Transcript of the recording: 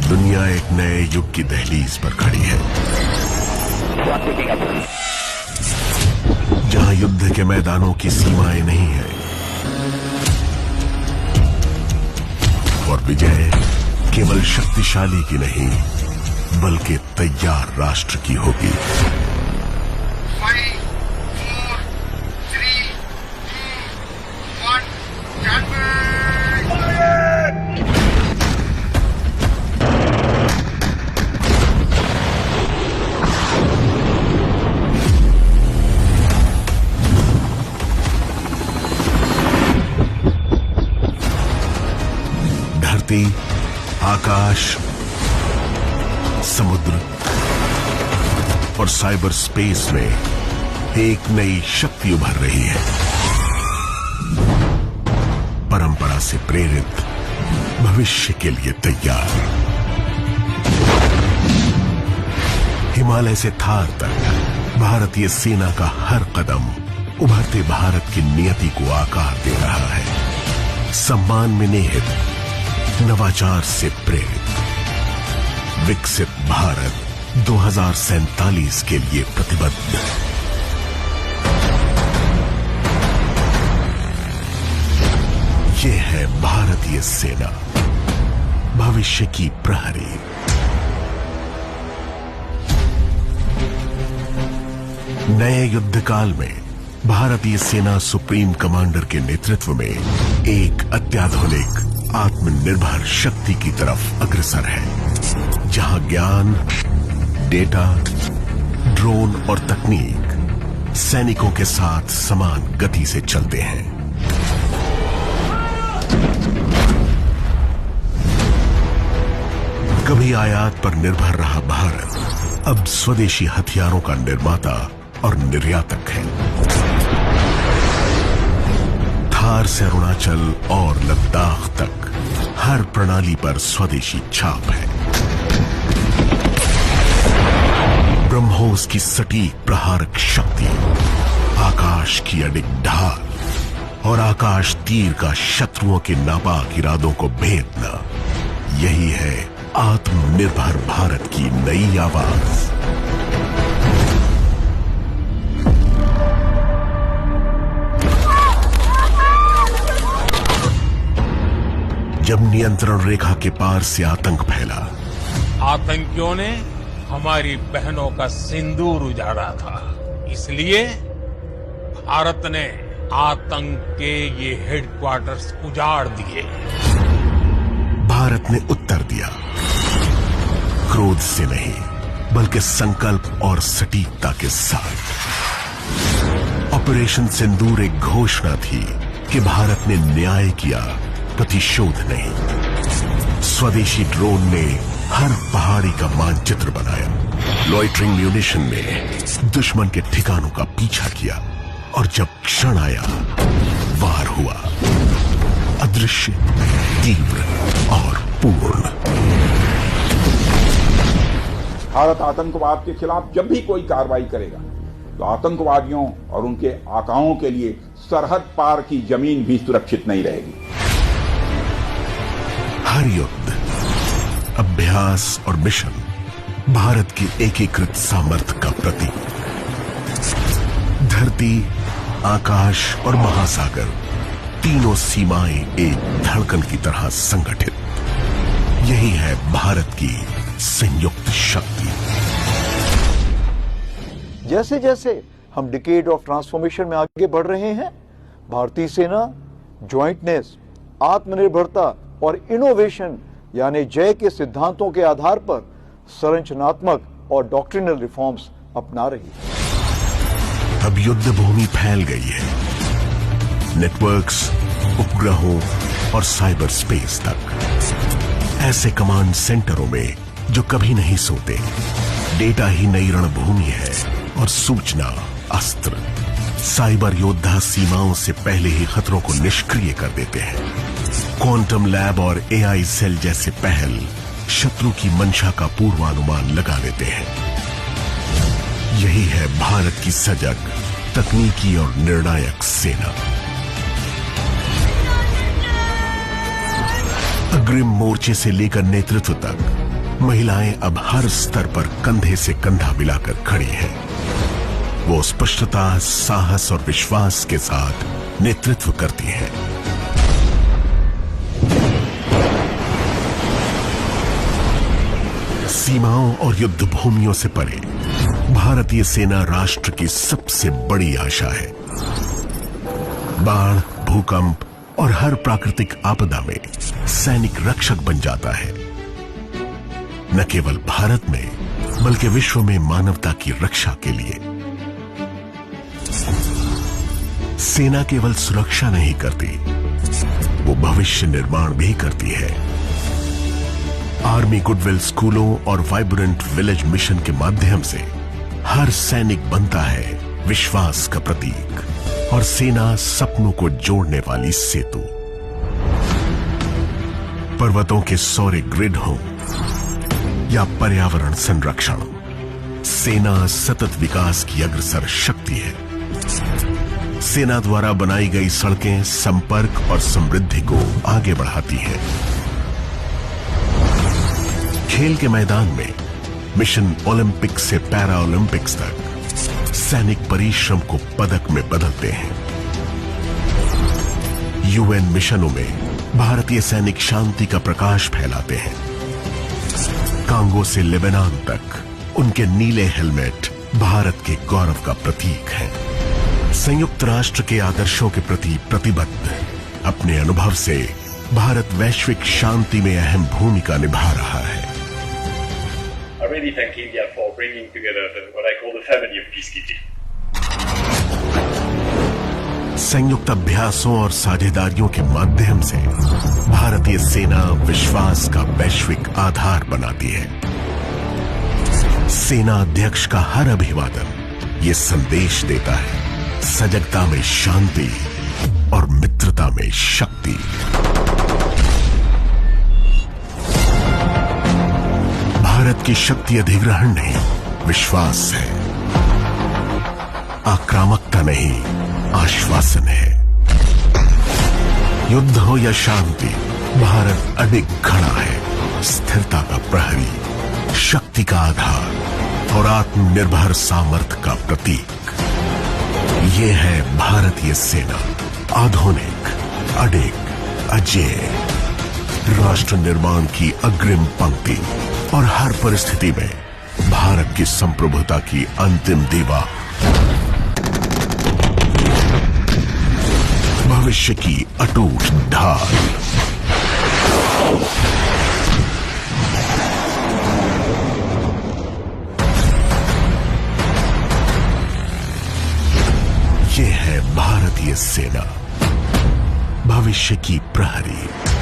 दुनिया एक नए युग की दहलीज पर खड़ी है, जहां युद्ध के मैदानों की सीमाएं नहीं है और विजय केवल शक्तिशाली की नहीं बल्कि तैयार राष्ट्र की होगी। 5, 4, 3, 2, 1, January! धरती, आकाश, समुद्र और साइबर स्पेस में एक नई शक्ति उभर रही है। परंपरा से प्रेरित, भविष्य के लिए तैयार। हिमालय से थार तक भारतीय सेना का हर कदम उभरते भारत की नियति को आकार दे रहा है। सम्मान में निहित, नवाचार से प्रेरित, विकसित भारत 2047 के लिए प्रतिबद्ध। ये है भारतीय सेना, भविष्य की प्रहरी। नए युद्ध काल में भारतीय सेना सुप्रीम कमांडर के नेतृत्व में एक अत्याधुनिक आत्मनिर्भर शक्ति की तरफ अग्रसर है, जहां ज्ञान, डेटा, ड्रोन और तकनीक सैनिकों के साथ समान गति से चलते हैं। कभी आयात पर निर्भर रहा भारत अब स्वदेशी हथियारों का निर्माता और निर्यातक है। थार से अरुणाचल और लद्दाख तक हर प्रणाली पर स्वदेशी छाप है। ब्रह्मोस की सटीक प्रहारक शक्ति, आकाश की अडिग ढाल और आकाश तीर का शत्रुओं के नापाक इरादों को भेदना, यही है आत्मनिर्भर भारत की नई आवाज। जब नियंत्रण रेखा के पार से आतंक फैला, आतंकियों ने हमारी बहनों का सिंदूर उजाड़ा था, इसलिए भारत ने आतंक के ये हेडक्वार्टर्स उजाड़ दिए। भारत ने उत्तर दिया, क्रोध से नहीं बल्कि संकल्प और सटीकता के साथ। ऑपरेशन सिंदूर एक घोषणा थी कि भारत ने न्याय किया, प्रतिशोध नहीं। स्वदेशी ड्रोन ने हर पहाड़ी का मानचित्र बनाया, लॉइटरिंग म्यूनिशन ने दुश्मन के ठिकानों का पीछा किया और जब क्षण आया, वार हुआ, अदृश्य, तीव्र और पूर्ण। भारत आतंकवाद के खिलाफ जब भी कोई कार्रवाई करेगा तो आतंकवादियों और उनके आकाओं के लिए सरहद पार की जमीन भी सुरक्षित नहीं रहेगी। हर युद्ध, अभ्यास और मिशन भारत की एकीकृत सामर्थ्य का प्रतीक। धरती, आकाश और महासागर, तीनों सीमाएं एक धड़कन की तरह संगठित। यही है भारत की संयुक्त शक्ति। जैसे जैसे हम डिकेड ऑफ ट्रांसफॉर्मेशन में आगे बढ़ रहे हैं, भारतीय सेना ज्वाइंटनेस, आत्मनिर्भरता और इनोवेशन यानी जय के सिद्धांतों के आधार पर संरचनात्मक और डॉक्ट्रिनल रिफॉर्म्स अपना रही है। अब युद्ध भूमि फैल गई है, नेटवर्क्स, उपग्रहों और साइबर स्पेस तक। ऐसे कमांड सेंटरों में जो कभी नहीं सोते, डेटा ही नई रणभूमि है और सूचना अस्त्र। साइबर योद्धा सीमाओं से पहले ही खतरों को निष्क्रिय कर देते हैं। क्वांटम लैब और एआई सेल जैसे पहल शत्रु की मंशा का पूर्वानुमान लगा लेते हैं। यही है भारत की सजग, तकनीकी और निर्णायक सेना। अग्रिम मोर्चे से लेकर नेतृत्व तक महिलाएं अब हर स्तर पर कंधे से कंधा मिलाकर खड़ी हैं। वो स्पष्टता, साहस और विश्वास के साथ नेतृत्व करती हैं। सीमाओं और युद्ध भूमियों से परे भारतीय सेना राष्ट्र की सबसे बड़ी आशा है। बाढ़, भूकंप और हर प्राकृतिक आपदा में सैनिक रक्षक बन जाता है। न केवल भारत में बल्कि विश्व में मानवता की रक्षा के लिए। सेना केवल सुरक्षा नहीं करती, वो भविष्य निर्माण भी करती है। आर्मी गुडविल स्कूलों और वाइब्रेंट विलेज मिशन के माध्यम से हर सैनिक बनता है विश्वास का प्रतीक और सेना सपनों को जोड़ने वाली सेतु। पर्वतों के सौर्य ग्रिड हो या पर्यावरण संरक्षण, सेना सतत विकास की अग्रसर शक्ति है। सेना द्वारा बनाई गई सड़कें संपर्क और समृद्धि को आगे बढ़ाती हैं। खेल के मैदान में मिशन ओलंपिक से पैरा ओलंपिक्स तक सैनिक परिश्रम को पदक में बदलते हैं। यूएन मिशनों में भारतीय सैनिक शांति का प्रकाश फैलाते हैं। कांगो से लेबनान तक उनके नीले हेलमेट भारत के गौरव का प्रतीक है। संयुक्त राष्ट्र के आदर्शों के प्रति प्रतिबद्ध अपने अनुभव से भारत वैश्विक शांति में अहम भूमिका निभा रहा है। I really thank India for bringing together what I call the family of peacekeeping. संयुक्त अभ्यासों और साझेदारियों के माध्यम से भारतीय सेना विश्वास का वैश्विक आधार बनाती है। सेना अध्यक्ष का हर अभिवादन ये संदेश देता है, सजगता में शांति और मित्रता में शक्ति। भारत की शक्ति अधिग्रहण नहीं, विश्वास है। आक्रामकता नहीं, आश्वासन है। युद्ध हो या शांति, भारत अडिग खड़ा है। स्थिरता का प्रहरी, शक्ति का आधार और आत्मनिर्भर सामर्थ्य का प्रतीक। ये है भारतीय सेना, आधुनिक, अडिग, अजेय, राष्ट्र निर्माण की अग्रिम पंक्ति और हर परिस्थिति में भारत की संप्रभुता की अंतिम दीवार। भविष्य की अटूट ढाल। ये है भारतीय सेना, भविष्य की प्रहरी।